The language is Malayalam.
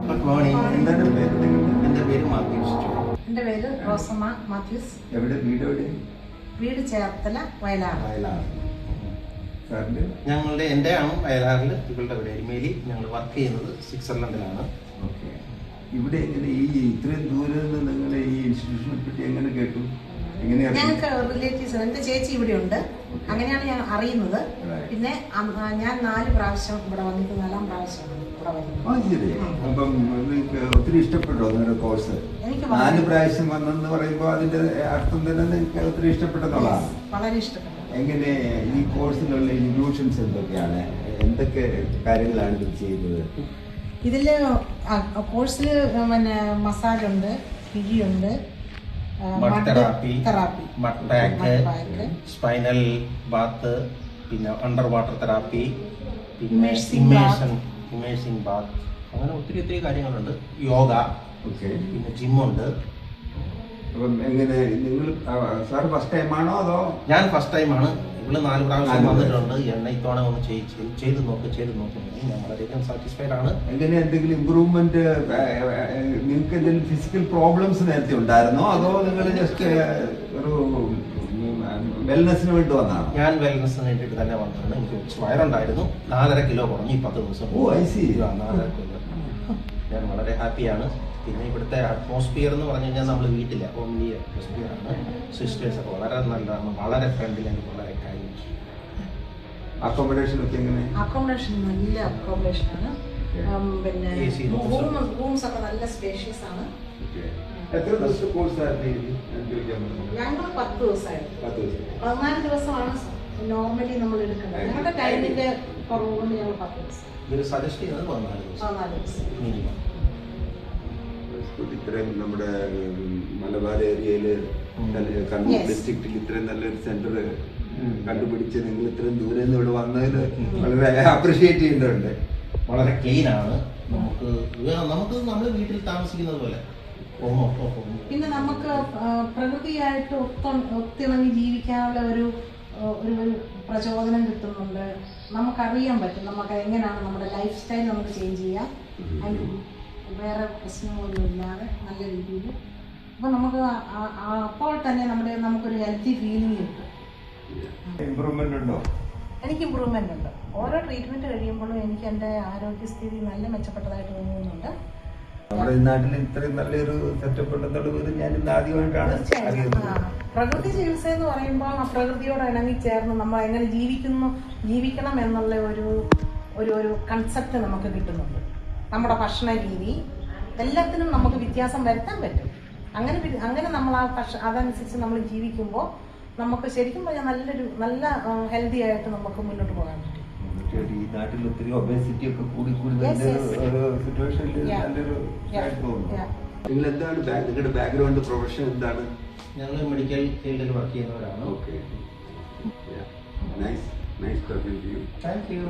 Good morning. എന്താണ് പേര്? എൻ്റെ പേര് മാത്യൂസ്. എൻ്റെ പേര് റോസമ്മ മാത്യൂസ്. എവിടെ വീട്? എവിടെ? വീട് ചേർത്തല വയലാർ. ഞങ്ങളുടെ എൻ്റെ ആണ് വയലാറിൽ, ഇവളുടെ ഇവിടെ എരുമേലി. ഞങ്ങൾ വർക്ക് ചെയ്യുന്നത് സ്വിറ്റ്സർലൻഡിലാണ്. ഓക്കെ. ഇവിടെ എങ്ങനെ ഈ ഇത്രയും ദൂരെ നിന്ന് നിങ്ങൾ ഈ ഇൻസ്റ്റിറ്റ്യൂഷനെ പറ്റി എങ്ങനെ കേട്ടു? ഞങ്ങൾക്ക് റിലേറ്റീവ്സ്, എൻ്റെ ചേച്ചി ഇവിടെ ഉണ്ട്, അങ്ങനെയാണ് ഞാൻ അറിയുന്നത്. പിന്നെ ഞാൻ 4 പ്രാവശ്യം ഇവിടെ വന്നിട്ട് 4-ാം പ്രാവശ്യമാണ് ഇവിടെ വരുന്നത്. ശരി. അപ്പം നിങ്ങൾക്ക് ഒത്തിരി ഇഷ്ടപ്പെട്ടോ നിങ്ങളുടെ കോഴ്സ്? എനിക്ക് 4 പ്രാവശ്യം വന്നെന്ന് പറയുമ്പോൾ അതിന്റെ അർത്ഥം തന്നെ നിങ്ങൾക്ക് ഒത്തിരി ഇഷ്ടപ്പെട്ടെന്നുള്ളതാണ്. വളരെ ഇഷ്ടപ്പെട്ടു. എങ്ങനെ ഈ കോഴ്സിലുള്ള ഇൻക്ലൂഷൻസ് എന്തൊക്കെയാണ്? എന്തൊക്കെ കാര്യങ്ങളാണ് ഇത് ചെയ്യുന്നത്? ഇതില് കോഴ്സിൽ പിന്നെ മസാജ് ഉണ്ട്, ഫിജിയുണ്ട്, തെറാപ്പി, സ്പൈനൽ ബാത്ത്, പിന്നെ അണ്ടർ വാട്ടർ തെറാപ്പി, പിന്നെ ഇമേഴ്സിംഗ് ബാത്ത്, അങ്ങനെ ഒത്തിരി കാര്യങ്ങളുണ്ട്. യോഗ, പിന്നെ ജിമ്മുണ്ട്. അപ്പം എങ്ങനെ നിങ്ങൾ സാർ ഫസ്റ്റ് ടൈമാണോ അതോ? ഞാൻ ഫസ്റ്റ് ടൈമാണ്. ഇവിടെ 4 പ്രാവശ്യം വന്നിട്ടുണ്ട്. എന്നെ ഇത്തവണ ഒന്ന് ചെയ്ത് നോക്ക്. ഞാൻ വളരെയധികം സാറ്റിസ്ഫൈഡ് ആണ്. എങ്ങനെ എന്തെങ്കിലും ഇമ്പ്രൂവ്മെന്റ്, നിങ്ങൾക്ക് എന്തെങ്കിലും ഫിസിക്കൽ പ്രോബ്ലംസ് നേരത്തെ ഉണ്ടായിരുന്നോ അതോ നിങ്ങൾ ജസ്റ്റ് ഒരു വെൽനെസ്സിന് വേണ്ടി വന്നതാണോ? ഞാൻ വെൽനെസ്സിന് വേണ്ടിയിട്ട് തന്നെ വന്നതാണ്. എനിക്ക് വയറുണ്ടായിരുന്നു, 4.5 കിലോ കുറഞ്ഞു ഈ 10 ദിവസം. 4.5 കിലോ. ഞാൻ വളരെ ഹാപ്പിയാണ്. പിന്നെ ഇവിടുത്തെ അറ്റ്മോസ്ഫിയർ എന്ന് പറഞ്ഞു കഴിഞ്ഞാൽ നമ്മൾ വീട്ടിലെ ഹോംലി അറ്റ്മോസ്ഫിയർ ആണ്. സിസ്റ്റേഴ്സ് ഒക്കെ വളരെ നല്ലതാണ്, വളരെ ഫ്രണ്ട്ലി ആണ്, വളരെ കാര്യം. അക്കോമഡേഷൻ ഒക്കെ എങ്ങനെ? അക്കോമഡേഷൻ നല്ല അക്കോമഡേഷൻ ആണ്. പിന്നെ റൂംസ് ഒക്കെ നല്ല സ്പേഷ്യസ് ആണ്. എത്ര ദിവസത്തെ കോഴ്സായിരുന്നു? ഞങ്ങൾ 10 ദിവസമായിരുന്നു. 14 ദിവസമാണ് നോർമലി നമ്മൾ എടുക്കുന്നത്. ഞങ്ങളുടെ ടൈമിന്റെ കുറവ് കൊണ്ട് ഞങ്ങൾ 10 ദിവസം. ഇവര് സജസ്റ്റ് ചെയ്യുന്നത് 14 ദിവസം മിനിമം. ഇത്രയും നമ്മുടെ മലബാർ ഏരിയയില് കണ്ണൂർ ഡിസ്ട്രിക്റ്റിൽ ഇത്രയും നല്ലൊരു സെന്റർ കണ്ടുപിടിച്ച് നിങ്ങൾ ഇത്രയും ദൂരെ നിന്ന് ഇവിടെ വന്നതിൽ വളരെ അപ്രീഷിയേറ്റ് ചെയ്യുന്നുണ്ട്. വളരെ ക്ലീൻ ആണ്. നമുക്ക് നമ്മൾ വീട്ടിൽ താമസിക്കുന്നത് പോലെ. പിന്നെ നമുക്ക് പ്രകൃതിയായിട്ട് ഒത്തിണങ്ങി ജീവിക്കാനുള്ള ഒരു പ്രചോദനം കിട്ടുന്നുണ്ട്. നമുക്കറിയാൻ പറ്റും നമുക്ക് എങ്ങനെയാണ് നമ്മുടെ ലൈഫ് സ്റ്റൈൽ നമുക്ക് ചേഞ്ച് ചെയ്യാം. വേറെ പ്രശ്നങ്ങളൊന്നും ഇല്ലാതെ നല്ല രീതിയിൽ. അപ്പോൾ നമുക്ക് അപ്പോൾ തന്നെ നമുക്കൊരു ഹെൽത്തി ഫീലിംഗ് കിട്ടും. ഇമ്പ്രൂവ്മെന്റ് ഉണ്ടോ? എനിക്ക് ഇമ്പ്രൂവ്മെന്റ് ഉണ്ട്. ഓരോ ട്രീറ്റ്മെന്റ് കഴിയുമ്പോഴും എനിക്ക് എൻ്റെ ആരോഗ്യസ്ഥിതി നല്ല മെച്ചപ്പെട്ടതായിട്ട് തോന്നുന്നുണ്ട്. നമ്മുടെ നാട്ടിൽ ഇത്രയും നല്ലൊരു സെറ്റപ്പ് ഉണ്ടെന്നുള്ളത് ഞാൻ ഇന്ന് ആദ്യമായിട്ടാണ് അറിയുന്നത്. പ്രകൃതി ചികിത്സ എന്ന് പറയുമ്പോൾ ആ പ്രകൃതിയോട് ഇണങ്ങിച്ചേർന്ന് നമ്മൾ എങ്ങനെ ജീവിക്കണം എന്നുള്ള ഒരു കൺസെപ്റ്റ് നമുക്ക് കിട്ടുന്നുണ്ട്. നമ്മുടെ ഭക്ഷണ രീതി എല്ലാത്തിനും നമുക്ക് വ്യത്യാസം വരുത്താൻ പറ്റും. അങ്ങനെ നമ്മൾ അതനുസരിച്ച് നമ്മൾ ജീവിക്കുമ്പോൾ നമുക്ക് ശരിക്കും പറഞ്ഞാൽ നല്ല ഹെൽത്തി ആയിട്ട് നമുക്ക് മുന്നോട്ട് പോകാൻ പറ്റും. ഈ നാട്ടിൽ ഒത്തിരി ഒബേസിറ്റി ഒക്കെ കൂടി സിറ്റുവേഷനിൽ നല്ലൊരു നിങ്ങൾ എന്താണ് നിങ്ങളുടെ ബാക്ക്ഗ്രൗണ്ട് പ്രൊഫഷൻ എന്താണ്? ഞങ്ങൾ മെഡിക്കൽ ഫീൽഡിൽ വർക്ക് ചെയ്യുന്നവരാണ്. Okay. Nice talking to you. Thank U.